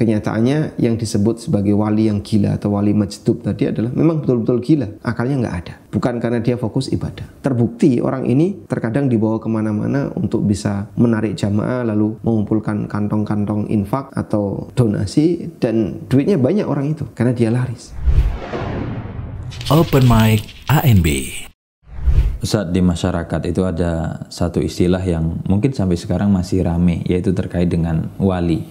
kenyataannya yang disebut sebagai wali yang gila atau wali majdub tadi adalah memang betul-betul gila, akalnya nggak ada, bukan karena dia fokus ibadah. Terbukti orang ini terkadang dibawa kemana-mana untuk bisa menarik jamaah, lalu mengumpulkan kantong-kantong infak atau donasi, dan duitnya banyak orang itu karena dia laris. Open Mic ANB. Ustadz, di masyarakat itu ada satu istilah yang mungkin sampai sekarang masih rame, yaitu terkait dengan wali.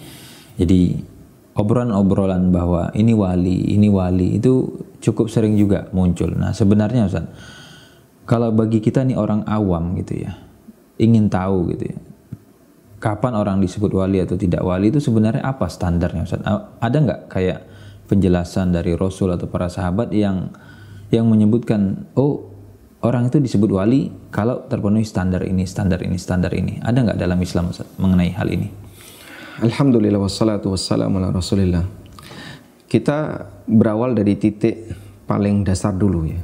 Jadi obrolan-obrolan bahwa ini wali itu cukup sering juga muncul. Nah sebenarnya Ustadz, kalau bagi kita nih orang awam gitu ya, ingin tahu gitu ya, kapan orang disebut wali atau tidak wali itu sebenarnya apa standarnya Ustadz? Ada nggak kayak penjelasan dari Rasul atau para sahabat yang menyebutkan, oh orang itu disebut wali kalau terpenuhi standar ini, standar ini, standar ini. Ada nggak dalam Islam Ustaz mengenai hal ini? Alhamdulillah wassalatu wassalamu ala rasulillah. Kita berawal dari titik paling dasar dulu ya.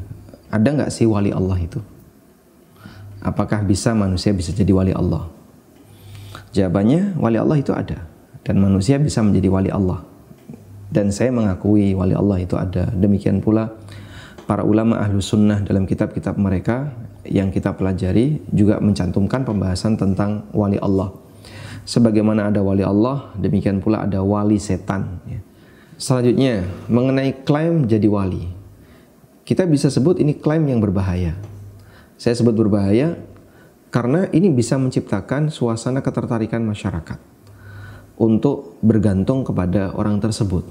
Ada nggak sih wali Allah itu? Apakah manusia bisa jadi wali Allah? Jawabannya, wali Allah itu ada. Dan manusia bisa menjadi wali Allah. Dan saya mengakui wali Allah itu ada. Demikian pula para ulama ahlu sunnah dalam kitab-kitab mereka yang kita pelajari juga mencantumkan pembahasan tentang wali Allah. Sebagaimana ada wali Allah, demikian pula ada wali setan. Selanjutnya, mengenai klaim jadi wali. Kita bisa sebut ini klaim yang berbahaya. Saya sebut berbahaya karena ini bisa menciptakan suasana ketertarikan masyarakat untuk bergantung kepada orang tersebut.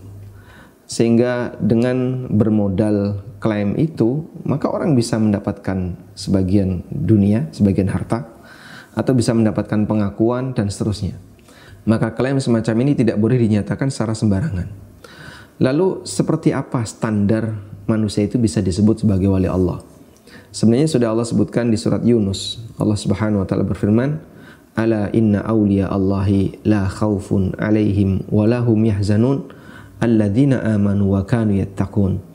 Sehingga dengan bermodal klaim itu, maka orang bisa mendapatkan sebagian dunia, sebagian harta, atau bisa mendapatkan pengakuan dan seterusnya. Maka klaim semacam ini tidak boleh dinyatakan secara sembarangan. Lalu seperti apa standar manusia itu bisa disebut sebagai wali Allah? Sebenarnya sudah Allah sebutkan di surat Yunus. Allah Subhanahu wa taala berfirman, "Ala inna awliya Allahi la khaufun 'alaihim wa lahum yahzanun alladzina amanu wa kanu yattaqun."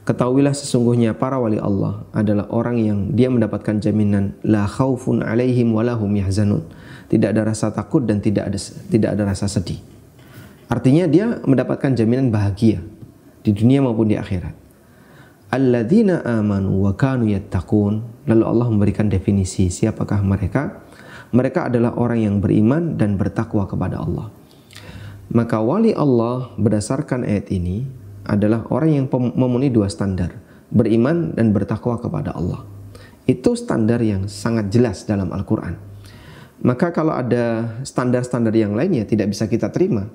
Ketahuilah sesungguhnya para wali Allah adalah orang yang dia mendapatkan jaminan la khaufun 'alaihim wa lahum yahzanun. Tidak ada rasa takut dan tidak ada rasa sedih. Artinya dia mendapatkan jaminan bahagia di dunia maupun di akhirat. Alladzina amanu wa kanu yattaqun. Lalu Allah memberikan definisi siapakah mereka? Mereka adalah orang yang beriman dan bertakwa kepada Allah. Maka wali Allah berdasarkan ayat ini adalah orang yang memenuhi dua standar, beriman dan bertakwa kepada Allah. Itu standar yang sangat jelas dalam Al-Quran. Maka kalau ada standar-standar yang lainnya tidak bisa kita terima.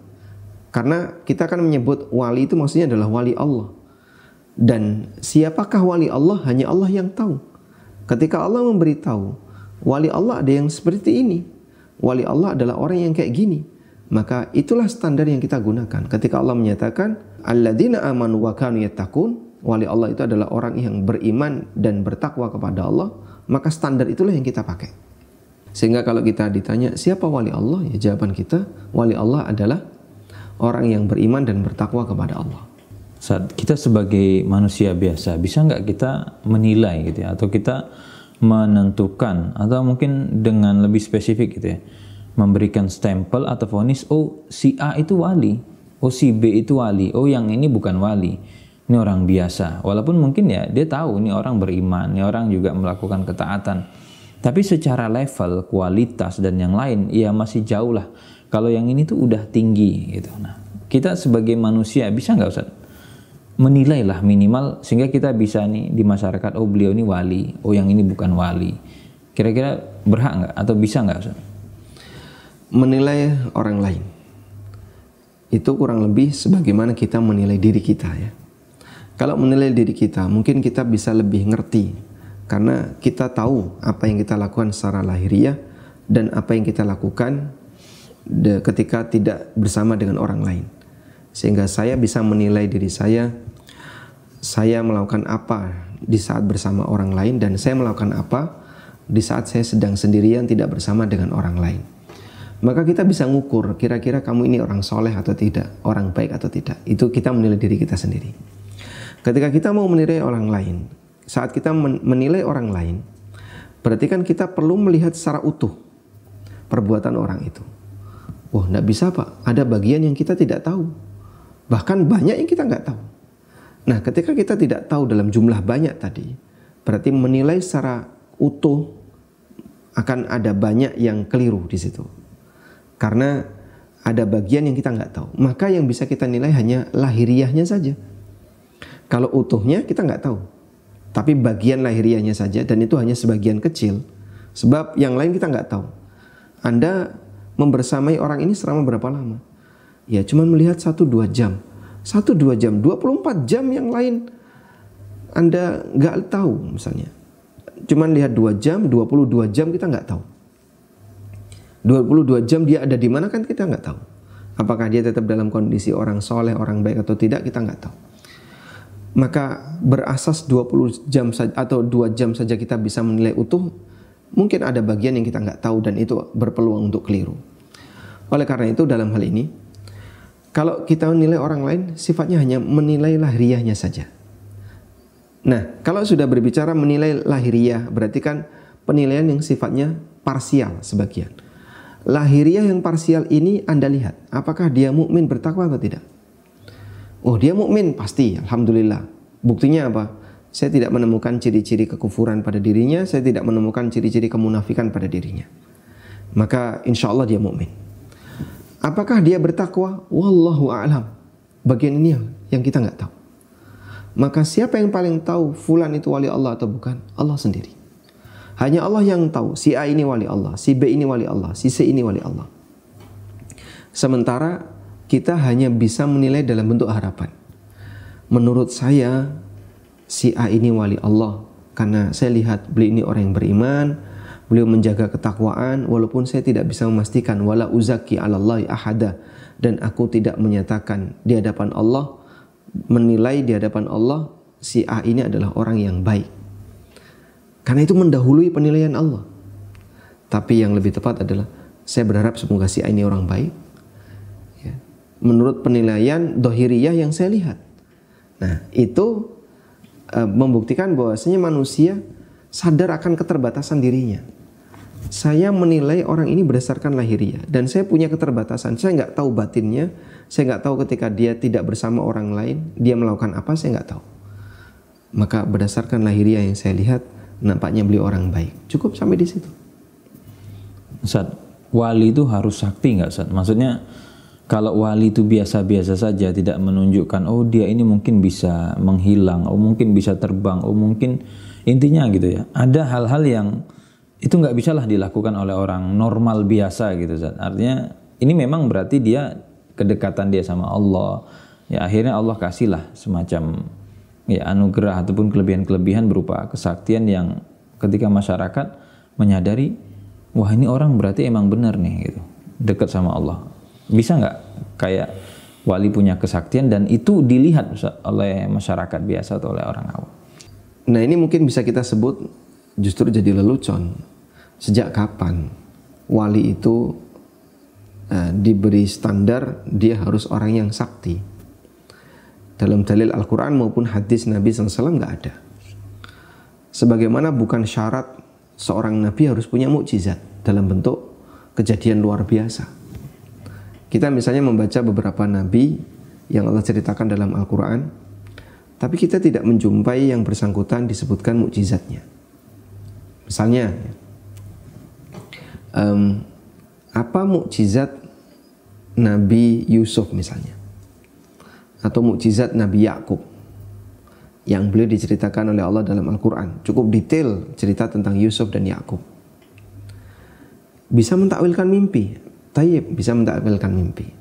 Karena kita akan menyebut wali itu maksudnya adalah wali Allah. Dan siapakah wali Allah? Hanya Allah yang tahu. Ketika Allah memberitahu, wali Allah ada yang seperti ini, wali Allah adalah orang yang kayak gini, maka itulah standar yang kita gunakan. Ketika Allah menyatakan alladzina amanu wa kanu yattaqun, wali Allah itu adalah orang yang beriman dan bertakwa kepada Allah, maka standar itulah yang kita pakai. Sehingga kalau kita ditanya siapa wali Allah, ya jawaban kita, wali Allah adalah orang yang beriman dan bertakwa kepada Allah. Saat kita sebagai manusia biasa, bisa nggak kita menilai gitu ya, atau kita menentukan, atau mungkin dengan lebih spesifik gitu ya, memberikan stempel atau vonis, oh si A itu wali, oh si B itu wali, oh yang ini bukan wali, ini orang biasa. Walaupun mungkin ya dia tahu ini orang beriman, ini orang juga melakukan ketaatan, tapi secara level, kualitas dan yang lain ya masih jauh lah. Kalau yang ini tuh udah tinggi gitu. Nah kita sebagai manusia bisa nggak Ustaz menilai lah minimal, sehingga kita bisa nih di masyarakat, oh beliau ini wali, oh yang ini bukan wali. Kira-kira berhak nggak atau bisa nggak Ustaz? Menilai orang lain itu kurang lebih sebagaimana kita menilai diri kita ya. Kalau menilai diri kita, mungkin kita bisa lebih ngerti karena kita tahu apa yang kita lakukan secara lahiriah dan apa yang kita lakukan ketika tidak bersama dengan orang lain. Sehingga saya bisa menilai diri saya melakukan apa di saat bersama orang lain dan saya melakukan apa di saat saya sedang sendirian tidak bersama dengan orang lain. Maka kita bisa ngukur kira-kira kamu ini orang soleh atau tidak, orang baik atau tidak. Itu kita menilai diri kita sendiri. Ketika kita mau menilai orang lain, saat kita menilai orang lain, berarti kan kita perlu melihat secara utuh perbuatan orang itu. Wah, nggak bisa Pak, ada bagian yang kita tidak tahu. Bahkan banyak yang kita nggak tahu. Nah, ketika kita tidak tahu dalam jumlah banyak tadi, berarti menilai secara utuh akan ada banyak yang keliru di situ. Karena ada bagian yang kita nggak tahu. Maka yang bisa kita nilai hanya lahiriahnya saja. Kalau utuhnya kita nggak tahu. Tapi bagian lahiriahnya saja, dan itu hanya sebagian kecil. Sebab yang lain kita nggak tahu. Anda membersamai orang ini selama berapa lama? Ya cuma melihat 1-2 jam. 1-2 jam, 24 jam yang lain Anda nggak tahu misalnya. Cuman lihat 2 jam, 22 jam kita nggak tahu. 22 jam dia ada di mana kan kita nggak tahu. Apakah dia tetap dalam kondisi orang soleh, orang baik atau tidak, kita nggak tahu. Maka berasas 20 jam saja atau 2 jam saja kita bisa menilai utuh, mungkin ada bagian yang kita nggak tahu dan itu berpeluang untuk keliru. Oleh karena itu dalam hal ini, kalau kita menilai orang lain, sifatnya hanya menilai lahiriahnya saja. Nah, kalau sudah berbicara menilai lahiriah, berarti kan penilaian yang sifatnya parsial sebagian. Lahiriah yang parsial ini Anda lihat, apakah dia mukmin bertakwa atau tidak? Oh, dia mukmin pasti, alhamdulillah. Buktinya apa? Saya tidak menemukan ciri-ciri kekufuran pada dirinya, saya tidak menemukan ciri-ciri kemunafikan pada dirinya. Maka insya Allah dia mukmin. Apakah dia bertakwa? Wallahu a'lam. Bagian ini yang kita nggak tahu. Maka siapa yang paling tahu fulan itu wali Allah atau bukan? Allah sendiri. Hanya Allah yang tahu si A ini wali Allah, si B ini wali Allah, si C ini wali Allah. Sementara kita hanya bisa menilai dalam bentuk harapan. Menurut saya si A ini wali Allah karena saya lihat beliau ini orang yang beriman, beliau menjaga ketakwaan walaupun saya tidak bisa memastikan wala uzaki 'alallahi ahada, dan aku tidak menyatakan di hadapan Allah, menilai di hadapan Allah si A ini adalah orang yang baik. Karena itu mendahului penilaian Allah. Tapi yang lebih tepat adalah saya berharap semoga si A ini orang baik ya, menurut penilaian dohiriyah yang saya lihat. Nah, itu membuktikan bahwasanya manusia sadar akan keterbatasan dirinya. Saya menilai orang ini berdasarkan lahiriah, dan saya punya keterbatasan. Saya nggak tahu batinnya, saya nggak tahu ketika dia tidak bersama orang lain dia melakukan apa, saya nggak tahu. Maka berdasarkan lahiriah yang saya lihat, nampaknya beliau orang baik. Cukup sampai di situ. Ustaz, wali itu harus sakti nggak Ustaz? Maksudnya kalau wali itu biasa-biasa saja, tidak menunjukkan oh dia ini mungkin bisa menghilang, oh mungkin bisa terbang, oh mungkin intinya gitu ya. Ada hal-hal yang itu nggak bisalah dilakukan oleh orang normal biasa gitu Ustaz. Artinya ini memang berarti dia kedekatan dia sama Allah. Ya akhirnya Allah kasihlah semacam ya anugerah ataupun kelebihan-kelebihan berupa kesaktian yang ketika masyarakat menyadari wah ini orang berarti emang benar nih gitu, dekat sama Allah. Bisa nggak kayak wali punya kesaktian dan itu dilihat oleh masyarakat biasa atau oleh orang awam? Nah, ini mungkin bisa kita sebut justru jadi lelucon. Sejak kapan wali itu diberi standar dia harus orang yang sakti? Dalam dalil Al-Quran maupun hadis Nabi SAW nggak ada. Sebagaimana bukan syarat seorang Nabi harus punya mukjizat dalam bentuk kejadian luar biasa. Kita misalnya membaca beberapa Nabi yang Allah ceritakan dalam Al-Quran, tapi kita tidak menjumpai yang bersangkutan disebutkan mukjizatnya. Misalnya, apa mukjizat Nabi Yusuf misalnya? Atau mukjizat Nabi Yakub yang beliau diceritakan oleh Allah dalam Al-Quran. Cukup detail cerita tentang Yusuf dan Yakub. Bisa mentakwilkan mimpi, tayyib, bisa mentakwilkan mimpi.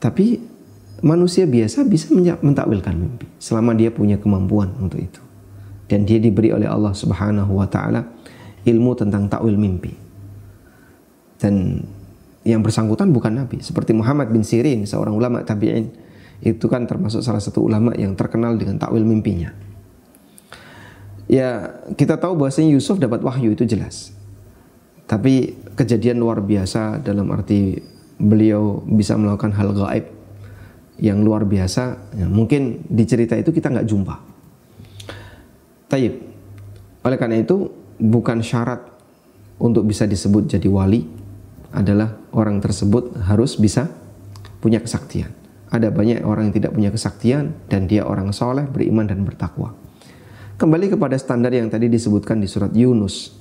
Tapi manusia biasa bisa mentakwilkan mimpi selama dia punya kemampuan untuk itu. Dan dia diberi oleh Allah Subhanahu wa taala ilmu tentang takwil mimpi. Dan yang bersangkutan bukan nabi, seperti Muhammad bin Sirin, seorang ulama tabi'in. Itu kan termasuk salah satu ulama yang terkenal dengan takwil mimpinya. Ya, kita tahu bahwasanya Yusuf dapat wahyu, itu jelas. Tapi kejadian luar biasa dalam arti beliau bisa melakukan hal gaib yang luar biasa, ya, mungkin di cerita itu kita nggak jumpa. Taib. Oleh karena itu bukan syarat untuk bisa disebut jadi wali adalah orang tersebut harus bisa punya kesaktian. Ada banyak orang yang tidak punya kesaktian dan dia orang soleh, beriman dan bertakwa. Kembali kepada standar yang tadi disebutkan di surat Yunus.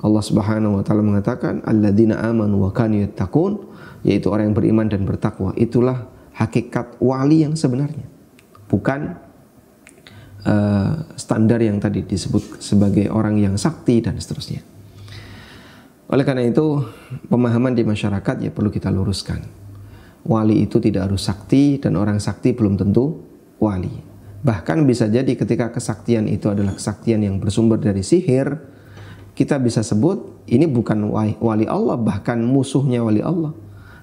Allah Subhanahu wa taala mengatakan alladzina amanu wa kanu yattaqun, yaitu orang yang beriman dan bertakwa. Itulah hakikat wali yang sebenarnya. Bukan standar yang tadi disebut sebagai orang yang sakti dan seterusnya. Oleh karena itu, pemahaman di masyarakat ya perlu kita luruskan. Wali itu tidak harus sakti dan orang sakti belum tentu wali. Bahkan bisa jadi ketika kesaktian itu adalah kesaktian yang bersumber dari sihir, kita bisa sebut ini bukan wali Allah, bahkan musuhnya wali Allah.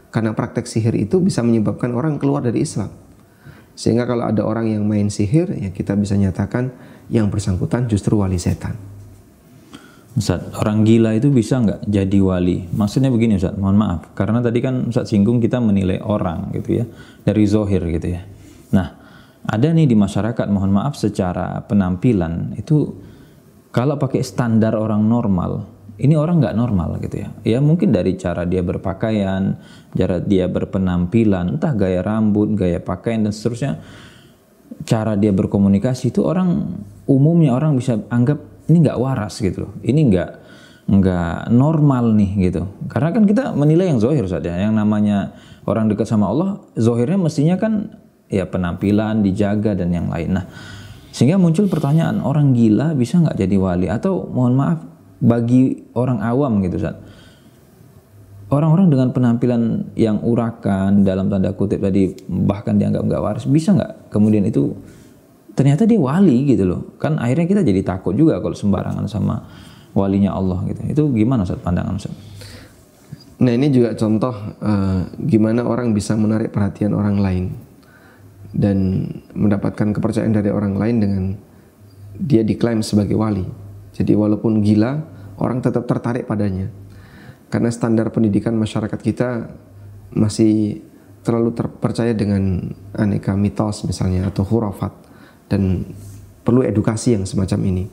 Karena praktek sihir itu bisa menyebabkan orang keluar dari Islam. Sehingga kalau ada orang yang main sihir, ya kita bisa nyatakan yang bersangkutan justru wali setan. Ustaz, orang gila itu bisa nggak jadi wali? Maksudnya begini Ustaz, mohon maaf. Karena tadi kan Ustaz singgung kita menilai orang gitu ya, dari zohir gitu ya. Nah, ada nih di masyarakat, mohon maaf secara penampilan itu kalau pakai standar orang normal, ini orang nggak normal gitu ya. Ya mungkin dari cara dia berpakaian, cara dia berpenampilan, entah gaya rambut, gaya pakaian dan seterusnya, cara dia berkomunikasi itu orang umumnya orang bisa anggap ini nggak waras gitu loh. Ini nggak normal nih gitu. Karena kan kita menilai yang zohir saja. Yang namanya orang dekat sama Allah, zohirnya mestinya kan ya penampilan dijaga dan yang lain. Nah, sehingga muncul pertanyaan, orang gila bisa nggak jadi wali? Atau mohon maaf, bagi orang awam gitu Ustaz, orang-orang dengan penampilan yang urakan dalam tanda kutip tadi bahkan dianggap nggak waras, bisa nggak kemudian itu ternyata dia wali gitu loh? Kan akhirnya kita jadi takut juga kalau sembarangan sama walinya Allah gitu. Itu gimana Ustaz pandangan Ustaz? Nah ini juga contoh gimana orang bisa menarik perhatian orang lain dan mendapatkan kepercayaan dari orang lain dengan dia diklaim sebagai wali. Jadi walaupun gila, orang tetap tertarik padanya. Karena standar pendidikan masyarakat kita masih terlalu terpercaya dengan aneka mitos misalnya atau khurafat, dan perlu edukasi yang semacam ini.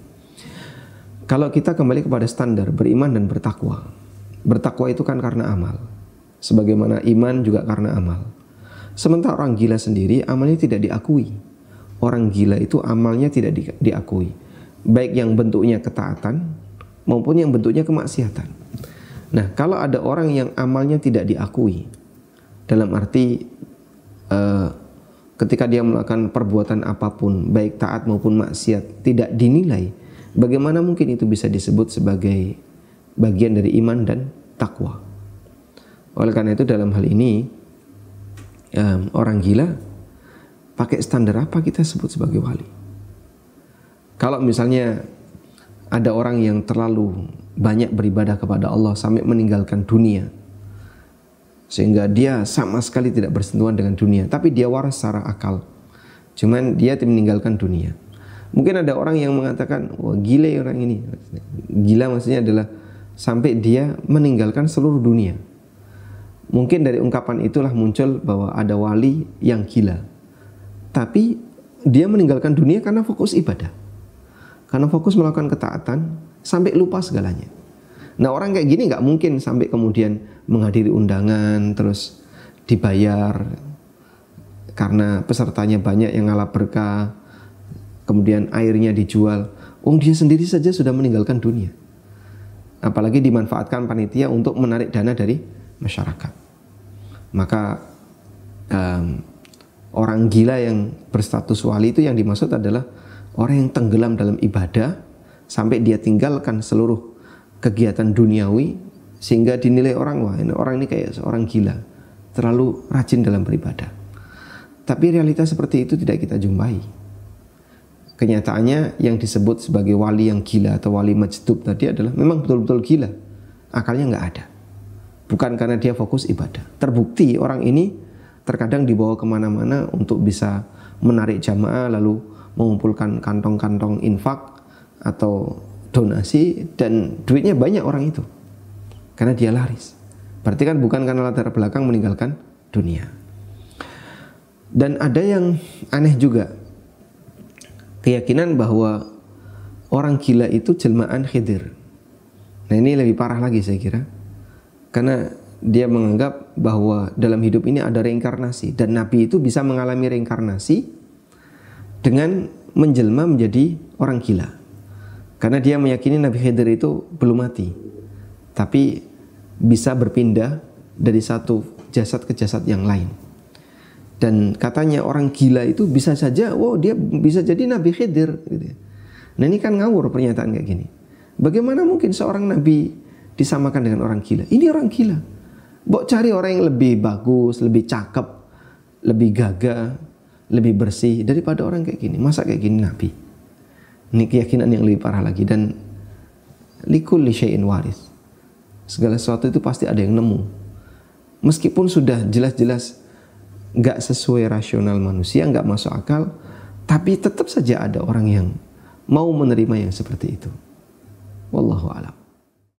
Kalau kita kembali kepada standar beriman dan bertakwa. Bertakwa itu kan karena amal. Sebagaimana iman juga karena amal. Sementara orang gila sendiri amalnya tidak diakui. Orang gila itu amalnya tidak diakui. Baik yang bentuknya ketaatan maupun yang bentuknya kemaksiatan. Nah, kalau ada orang yang amalnya tidak diakui, dalam arti ketika dia melakukan perbuatan apapun, baik taat maupun maksiat, tidak dinilai, bagaimana mungkin itu bisa disebut sebagai bagian dari iman dan takwa? Oleh karena itu dalam hal ini, orang gila pakai standar apa kita sebut sebagai wali? Kalau misalnya ada orang yang terlalu banyak beribadah kepada Allah sampai meninggalkan dunia, sehingga dia sama sekali tidak bersentuhan dengan dunia, tapi dia waras secara akal, cuman dia meninggalkan dunia. Mungkin ada orang yang mengatakan, wah gila ya orang ini. Gila maksudnya adalah sampai dia meninggalkan seluruh dunia. Mungkin dari ungkapan itulah muncul bahwa ada wali yang gila, tapi dia meninggalkan dunia karena fokus ibadah, karena fokus melakukan ketaatan sampai lupa segalanya. Nah orang kayak gini nggak mungkin sampai kemudian menghadiri undangan terus dibayar karena pesertanya banyak yang ngalap berkah, kemudian airnya dijual. Dia sendiri saja sudah meninggalkan dunia, apalagi dimanfaatkan panitia untuk menarik dana dari masyarakat. Maka orang gila yang berstatus wali itu yang dimaksud adalah orang yang tenggelam dalam ibadah sampai dia tinggalkan seluruh kegiatan duniawi sehingga dinilai orang, wah orang ini kayak seorang gila, terlalu rajin dalam beribadah. Tapi realitas seperti itu tidak kita jumpai. Kenyataannya yang disebut sebagai wali yang gila atau wali majdub tadi adalah memang betul-betul gila, akalnya nggak ada, bukan karena dia fokus ibadah. Terbukti orang ini terkadang dibawa kemana-mana untuk bisa menarik jamaah lalu mengumpulkan kantong-kantong infak atau donasi, dan duitnya banyak orang itu karena dia laris. Berarti kan bukan karena latar belakang meninggalkan dunia. Dan ada yang aneh juga, keyakinan bahwa orang gila itu jelmaan Khidir. Nah ini lebih parah lagi saya kira, karena dia menganggap bahwa dalam hidup ini ada reinkarnasi, dan Nabi itu bisa mengalami reinkarnasi dengan menjelma menjadi orang gila. Karena dia meyakini Nabi Khidir itu belum mati, tapi bisa berpindah dari satu jasad ke jasad yang lain. Dan katanya orang gila itu bisa saja, wow, dia bisa jadi Nabi Khidir gitu. Nah ini kan ngawur pernyataan kayak gini. Bagaimana mungkin seorang Nabi disamakan dengan orang gila? Ini orang gila. Bok cari orang yang lebih bagus, lebih cakep, lebih gagah, lebih bersih daripada orang kayak gini. Masa kayak gini Nabi? Ini keyakinan yang lebih parah lagi. Dan likulli syai'in waris. Segala sesuatu itu pasti ada yang nemu. Meskipun sudah jelas-jelas gak sesuai rasional manusia, gak masuk akal, tapi tetap saja ada orang yang mau menerima yang seperti itu. Wallahu a'lam.